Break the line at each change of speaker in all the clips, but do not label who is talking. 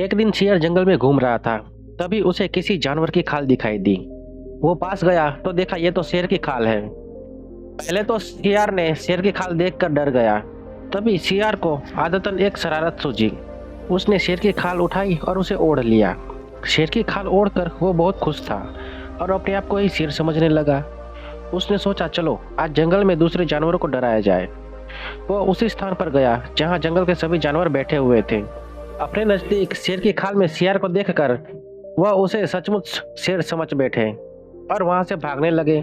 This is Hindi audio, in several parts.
एक दिन शेर जंगल में घूम रहा था। तभी उसे किसी जानवर की खाल दिखाई दी। वो पास गया तो देखा ये तो शेर की खाल है। पहले तो शेर ने शेर की खाल देखकर डर गया। तभी शेर को आदतन एक शरारत सूझी। उसने शेर की खाल उठाई और उसे ओढ़ लिया। शेर की खाल ओढ़कर वो बहुत खुश था और अपने आप को ही शेर समझने लगा। उसने सोचा चलो आज जंगल में दूसरे जानवरों को डराया जाए। वो उसी स्थान पर गया जहाँ जंगल के सभी जानवर बैठे हुए थे। अपने नजदीक शेर की खाल में शेर को देखकर वह उसे सचमुच शेर समझ बैठे और वहां से भागने लगे।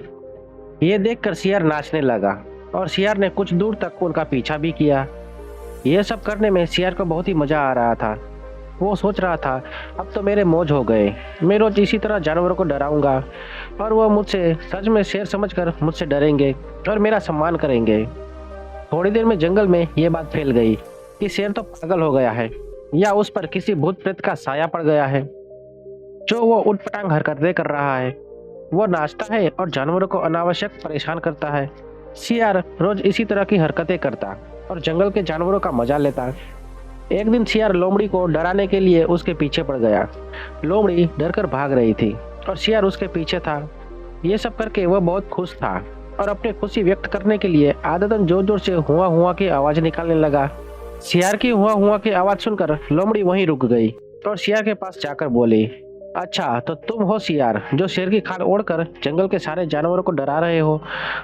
ये देखकर शेर नाचने लगा और शेर ने कुछ दूर तक उनका पीछा भी किया। ये सब करने में शेर को बहुत ही मजा आ रहा था। वो सोच रहा था अब तो मेरे मौज हो गए, मैं रोज इसी तरह जानवरों को डराऊंगा और वह मुझसे सच में शेर समझकर मुझसे डरेंगे और मेरा सम्मान करेंगे। थोड़ी देर में जंगल में ये बात फैल गई कि शेर तो पागल हो गया है या उस पर किसी भूत प्रेत का साया पड़ गया है जो वो उटपटांग हरकतें कर रहा है। वो नाचता है और जानवरों को अनावश्यक परेशान करता है। शेर रोज इसी तरह की हरकतें करता और जंगल के जानवरों का मजा लेता। एक दिन शेर लोमड़ी को डराने के लिए उसके पीछे पड़ गया। लोमड़ी डरकर भाग रही थी और शेर उसके पीछे था। ये सब करके वह बहुत खुश था और अपनी खुशी व्यक्त करने के लिए आदतन जोर जोर से हुआ हुआ की आवाज निकालने लगा। शेर की हुआ हुआ की आवाज सुनकर लोमड़ी वहीं रुक गई और शेर के पास जाकर बोली, अच्छा तो तुम हो शेर जो शेर की खाल ओढ़कर जंगल के सारे जानवरों को डरा रहे हो।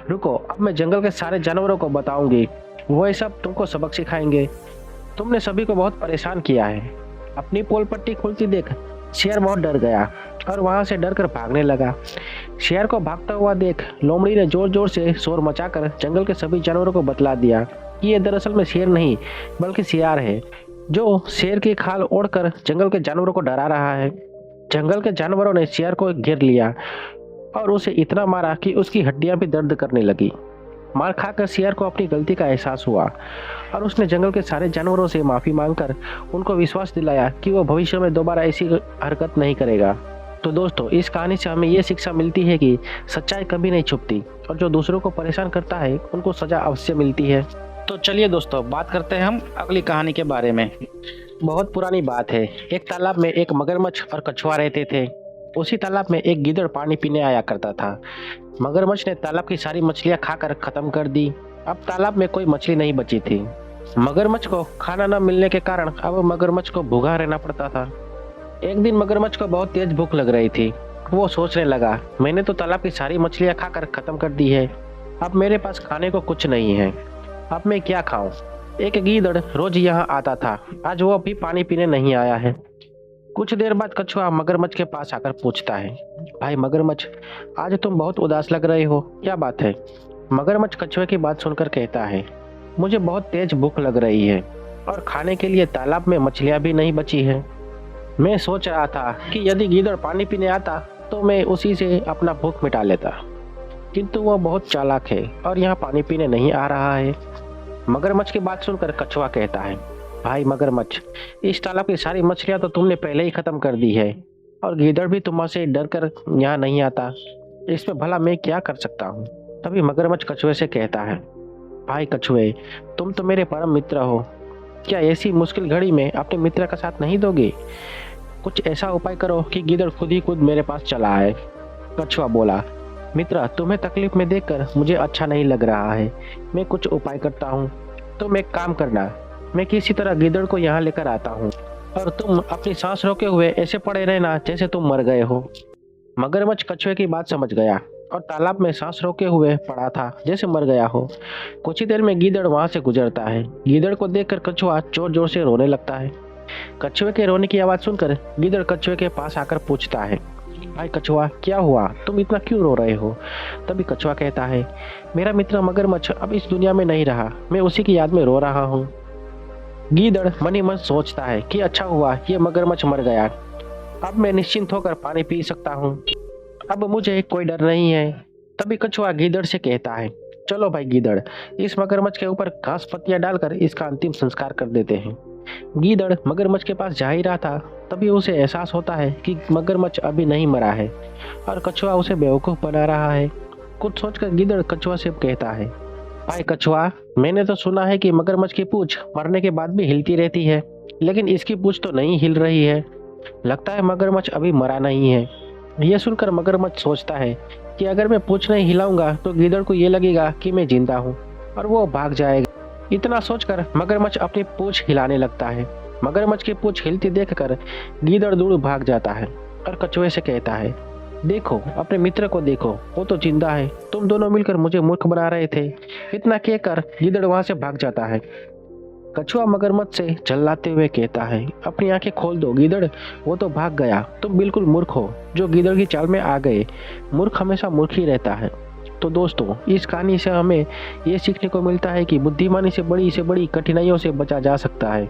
रुको अब मैं जंगल के सारे जानवरों को बताऊंगी, वही सब तुमको सबक सिखाएंगे। तुमने सभी को बहुत परेशान किया है। अपनी पोल पट्टी खुलती देख शेर बहुत डर गया और वहां से डरकर भागने लगा। शेर को भागता हुआ देख लोमड़ी ने जोर जोर से शोर मचाकर जंगल के सभी जानवरों को बतला दिया कि ये दरअसल में शेर नहीं बल्कि शेर है जो शेर की खाल ओढ़कर जंगल के जानवरों को डरा रहा है। जंगल के जानवरों ने शेर को घेर लिया और उसे इतना मारा कि उसकी हड्डियां भी दर्द करने लगी। मार खाकर शेर को अपनी गलती का एहसास हुआ और उसने जंगल के सारे जानवरों से माफी मांगकर उनको विश्वास दिलाया कि वो भविष्य में दोबारा ऐसी हरकत नहीं करेगा। तो दोस्तों इस कहानी से हमें ये शिक्षा मिलती है कि सच्चाई कभी नहीं छुपती और जो दूसरों को परेशान करता है उनको सजा अवश्य मिलती है।
तो चलिए दोस्तों बात करते हैं हम अगली कहानी के बारे में।
बहुत पुरानी बात है। एक तालाब में एक मगरमच्छ और कछुआ रहते थे। उसी तालाब में एक गीदड़ पानी पीने आया करता था। मगरमच्छ ने तालाब की सारी मछलियां खाकर खत्म कर दी। अब तालाब में कोई मछली नहीं बची थी। मगरमच्छ को खाना न मिलने के कारण अब मगरमच्छ को भूखा रहना पड़ता था। एक दिन मगरमच्छ को बहुत तेज भूख लग रही थी। वो सोचने लगा मैंने तो तालाब की सारी मछलियां खाकर खत्म कर दी है, अब मेरे पास खाने को कुछ नहीं है, अब मैं क्या खाऊं। एक गीदड़ रोज यहाँ आता था, आज वो अभी पानी पीने नहीं आया है। कुछ देर बाद कछुआ मगरमच्छ के पास आकर पूछता है, भाई मगरमच्छ आज तुम बहुत उदास लग रहे हो, क्या बात है। मगरमच्छ कछुए की बात सुनकर कहता है, मुझे बहुत तेज भूख लग रही है और खाने के लिए तालाब में मछलियां भी नहीं बची है। मैं सोच रहा था कि यदि गीदड़ पानी पीने आता तो मैं उसी से अपना भूख मिटा लेता, किंतु वह बहुत चालाक है और यहाँ पानी पीने नहीं आ रहा है। मगरमच्छ की बात सुनकर कछुआ कहता है, भाई मगरमच्छ इस तालाब की सारी मछलियां तो तुमने पहले ही खत्म कर दी है और गीदड़ भी तुमसे डर कर यहाँ नहीं आता, इसमें भला मैं क्या कर सकता हूँ। तभी मगरमच्छ कछुए से कहता है, भाई कछुए तुम तो मेरे परम मित्र हो, क्या ऐसी मुश्किल घड़ी में अपने मित्र का साथ नहीं दोगे। कुछ ऐसा उपाय करो कि गीदड़ खुद ही खुद मेरे पास चला आए। कछुआ बोला, मित्र तुम्हें तकलीफ में देखकर मुझे अच्छा नहीं लग रहा है, मैं कुछ उपाय करता हूँ। तुम एक काम करना, मैं किसी तरह गीदड़ को यहाँ लेकर आता हूँ और तुम अपनी सांस रोके हुए ऐसे पड़े रहना जैसे तुम मर गए हो। मगरमच्छ कछुए की बात समझ गया और तालाब में सांस रोके हुए पड़ा था जैसे मर गया हो। कुछ ही देर में गीदड़ वहां से गुजरता है। गीदड़ को देखकर कछुआ जोर जोर से रोने लगता है। कछुए के रोने की आवाज सुनकर गीदड़ कछुए के पास आकर पूछता है, भाई कछुआ क्या हुआ, तुम इतना क्यों रो रहे हो। तभी कछुआ कहता है, मेरा मित्र मगरमच्छ अब इस दुनिया में नहीं रहा, मैं उसी की याद में रो रहा हूँ। गीदड़ मन ही मन सोचता है कि अच्छा हुआ ये मगरमच्छ मर गया, अब मैं निश्चिंत होकर पानी पी सकता हूँ, अब मुझे कोई डर नहीं है। तभी कछुआ गीदड़ से कहता है, चलो भाई गीदड़ इस मगरमच्छ के ऊपर घास पत्तियां डालकर इसका अंतिम संस्कार कर देते हैं। गीदड़ मगरमच्छ के पास जा ही रहा था, तभी उसे एहसास होता है कि मगरमच्छ अभी नहीं मरा है और कछुआ उसे बेवकूफ बना रहा है। कुछ सोचकर गीदड़ कछुआ से कहता है, भाई कछुआ मैंने तो सुना है कि मगरमच्छ की पूंछ मरने के बाद भी हिलती रहती है, लेकिन इसकी पूंछ तो नहीं हिल रही है। लगता है मगरमच्छ अभी मरा नहीं है। यह सुनकर मगरमच्छ सोचता है कि अगर मैं पूंछ नहीं हिलाऊंगा तो गीदड़ को ये लगेगा कि मैं जिंदा हूँ और वो भाग जाएगा। इतना सोचकर मगरमच्छ अपनी पूंछ हिलाने लगता है। मगरमच्छ की पूंछ हिलती देखकर गीदड़ दूर भाग जाता है और कछुए से कहता है, देखो अपने मित्र को देखो, वो तो जिंदा है, तुम दोनों मिलकर मुझे मूर्ख बना रहे थे। इतना कहकर गीदड़ वहां से भाग जाता है। कछुआ मगरमच्छ से झल्लाते हुए कहता है, अपनी आंखें खोल दो गीदड़, वो तो भाग गया, तुम बिल्कुल मूर्ख हो जो गीदड़ की चाल में आ गए। मूर्ख हमेशा मूर्ख ही रहता है। तो दोस्तों, इस कहानी से हमें ये सीखने को मिलता है कि बुद्धिमानी से बड़ी कठिनाइयों से बचा जा सकता है।